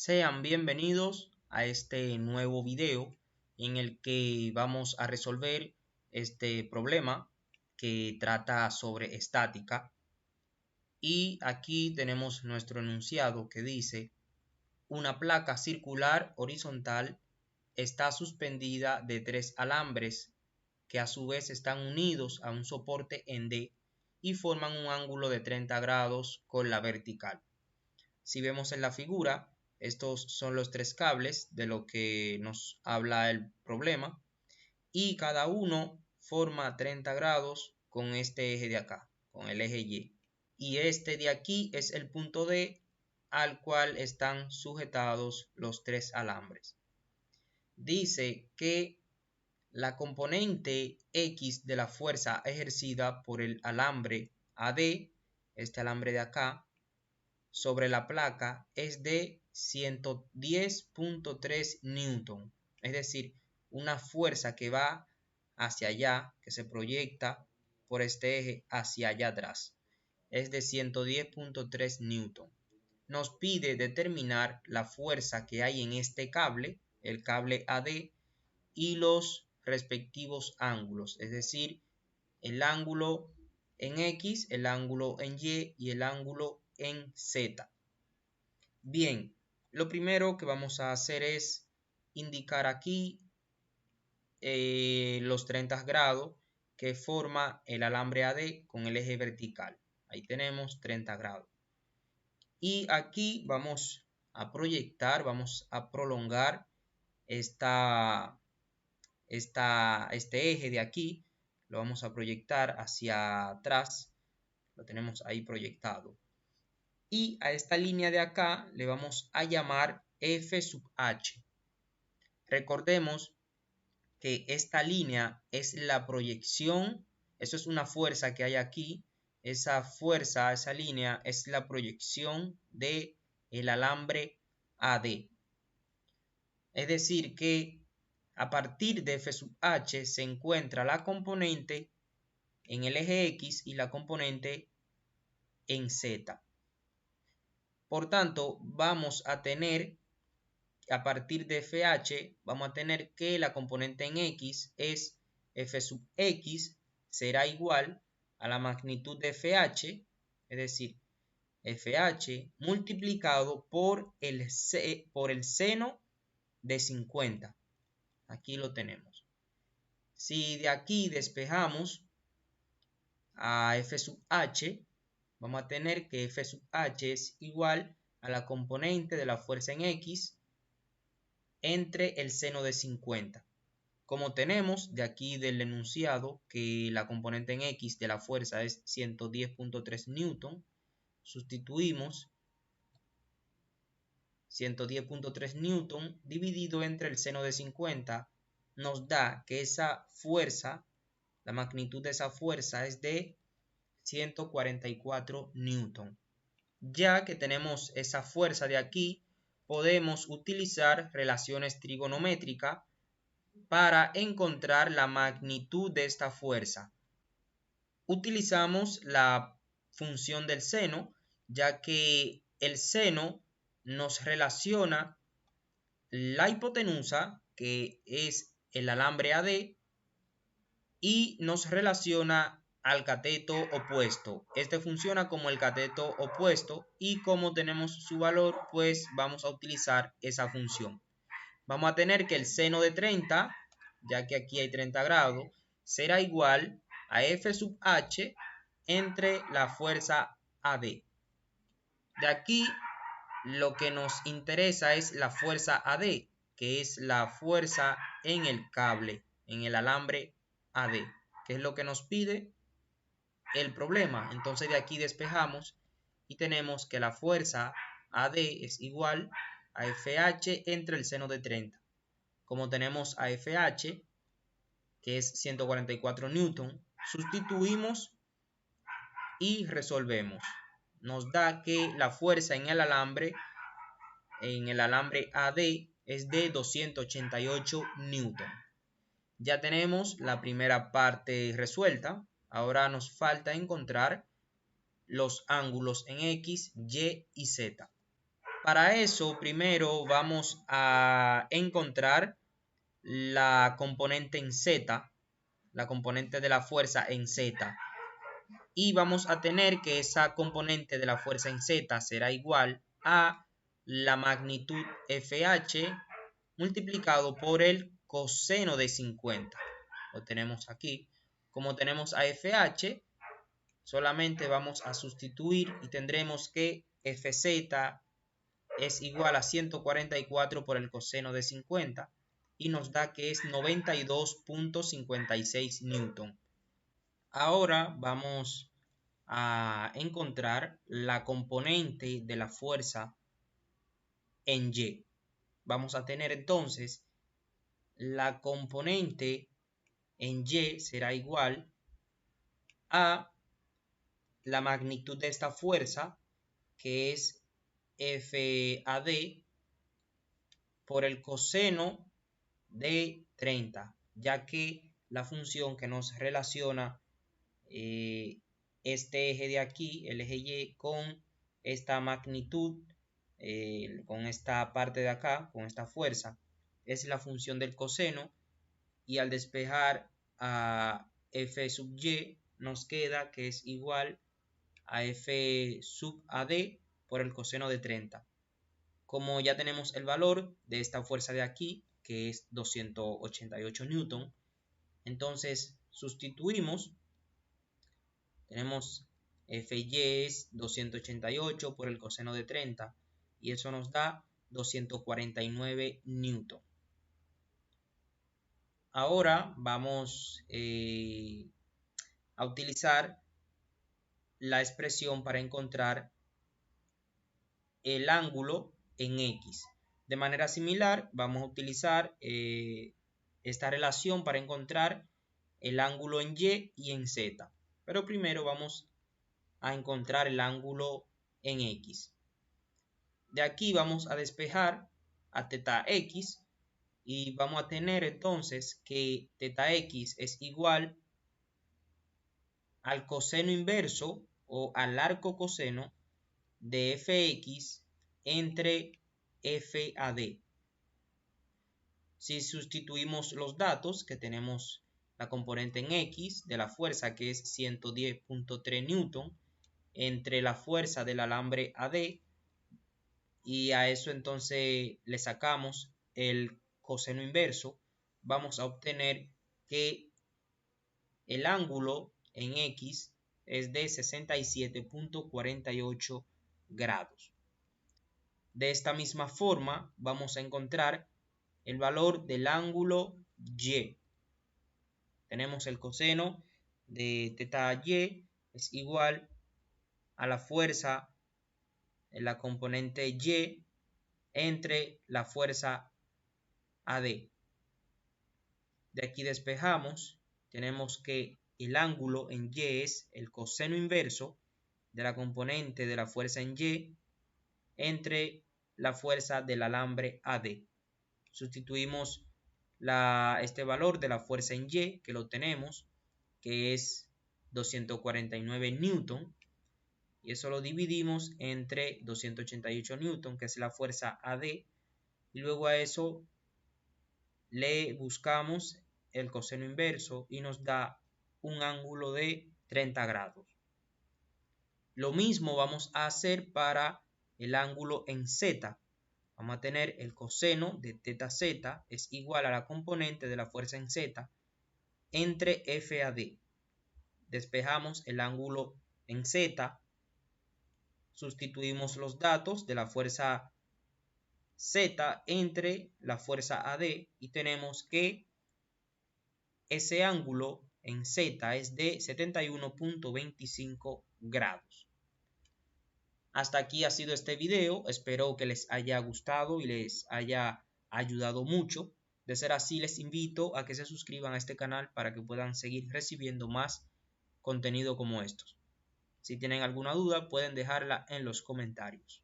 Sean bienvenidos a este nuevo video en el que vamos a resolver este problema que trata sobre estática. Y aquí tenemos nuestro enunciado que dice: una placa circular horizontal está suspendida de 3 alambres que a su vez están unidos a un soporte en D y forman un ángulo de 30 grados con la vertical. Si vemos en la figura, estos son los 3 cables de lo que nos habla el problema y cada uno forma 30 grados con este eje de acá, con el eje Y. Y este de aquí es el punto D al cual están sujetados los 3 alambres. Dice que la componente X de la fuerza ejercida por el alambre AD, este alambre de acá, sobre la placa es de 110.3 newton, es decir, una fuerza que va hacia allá, que se proyecta por este eje hacia allá atrás, es de 110.3 newton. Nos pide determinar la fuerza que hay en este cable, el cable AD, y los respectivos ángulos, es decir, el ángulo en X, el ángulo en Y y el ángulo en Z. Bien, lo primero que vamos a hacer es indicar aquí los 30 grados que forma el alambre AD con el eje vertical. Ahí tenemos 30 grados. Y aquí vamos a proyectar, vamos a prolongar este eje de aquí. Lo vamos a proyectar hacia atrás. Lo tenemos ahí proyectado. Y a esta línea de acá le vamos a llamar F sub H. Recordemos que esta línea es la proyección, eso es una fuerza que hay aquí, esa fuerza, esa línea es la proyección del alambre AD. Es decir que a partir de F sub H se encuentra la componente en el eje X y la componente en Z. Por tanto, vamos a tener, a partir de FH, vamos a tener que la componente en X es F sub X será igual a la magnitud de FH, es decir, FH multiplicado por el seno de 50. Aquí lo tenemos. Si de aquí despejamos a F sub H, vamos a tener que F sub H es igual a la componente de la fuerza en X entre el seno de 50. Como tenemos de aquí del enunciado que la componente en X de la fuerza es 110.3 newton, sustituimos 110.3 newton dividido entre el seno de 50 nos da que esa fuerza, la magnitud de esa fuerza es de 144 newton. Ya que tenemos esa fuerza de aquí, podemos utilizar relaciones trigonométricas para encontrar la magnitud de esta fuerza. Utilizamos la función del seno, ya que el seno nos relaciona la hipotenusa, que es el alambre AD, y nos relaciona al cateto opuesto. Este funciona como el cateto opuesto y como tenemos su valor, pues vamos a utilizar esa función. Vamos a tener que el seno de 30, ya que aquí hay 30 grados, será igual a F sub H entre la fuerza AD. De aquí lo que nos interesa es la fuerza AD, que es la fuerza en el cable, en el alambre AD, que es lo que nos pide el problema. Entonces de aquí despejamos y tenemos que la fuerza AD es igual a FH entre el seno de 30. Como tenemos a FH, que es 144 newton, sustituimos y resolvemos. Nos da que la fuerza en el alambre AD es de 288 newton. Ya tenemos la primera parte resuelta. Ahora nos falta encontrar los ángulos en X, Y y Z. Para eso, primero vamos a encontrar la componente en Z, la componente de la fuerza en Z. Y vamos a tener que esa componente de la fuerza en Z será igual a la magnitud FH multiplicado por el coseno de 50. Lo tenemos aquí. Como tenemos a FH, solamente vamos a sustituir y tendremos que FZ es igual a 144 por el coseno de 50 y nos da que es 92.56 newton. Ahora vamos a encontrar la componente de la fuerza en Y. Vamos a tener entonces la componente en Y será igual a la magnitud de esta fuerza, que es FAD, por el coseno de 30, ya que la función que nos relaciona este eje de aquí, el eje Y, con esta magnitud, con esta parte de acá, con esta fuerza, es la función del coseno, y al despejar a f sub y nos queda que es igual a f sub ad por el coseno de 30. Como ya tenemos el valor de esta fuerza de aquí, que es 288 newton, entonces sustituimos. Tenemos Fy es 288 por el coseno de 30 y eso nos da 249 newton. Ahora vamos a utilizar la expresión para encontrar el ángulo en X. De manera similar vamos a utilizar esta relación para encontrar el ángulo en Y y en Z. Pero primero vamos a encontrar el ángulo en X. De aquí vamos a despejar a θ x y vamos a tener entonces que θ x es igual al coseno inverso o al arco coseno de fx entre FAD. Si sustituimos los datos, que tenemos la componente en X de la fuerza, que es 110.3 newton, entre la fuerza del alambre AD, y a eso entonces le sacamos el coseno inverso, vamos a obtener que el ángulo en X es de 67.48 grados. De esta misma forma vamos a encontrar el valor del ángulo Y. Tenemos el coseno de θ y es igual a la fuerza en la componente Y entre la fuerza AD. De aquí despejamos, tenemos que el ángulo en Y es el coseno inverso de la componente de la fuerza en Y entre la fuerza del alambre AD. Sustituimos este valor de la fuerza en Y, que lo tenemos, que es 249 newton, y eso lo dividimos entre 288 newton, que es la fuerza AD, y luego a eso le buscamos el coseno inverso y nos da un ángulo de 30 grados. Lo mismo vamos a hacer para el ángulo en Z. Vamos a tener el coseno de θz es igual a la componente de la fuerza en Z entre FAD. Despejamos el ángulo en Z, sustituimos los datos de la fuerza Z entre la fuerza AD y tenemos que ese ángulo en Z es de 71.25 grados. Hasta aquí ha sido este video, espero que les haya gustado y les haya ayudado mucho. De ser así, les invito a que se suscriban a este canal para que puedan seguir recibiendo más contenido como estos. Si tienen alguna duda, pueden dejarla en los comentarios.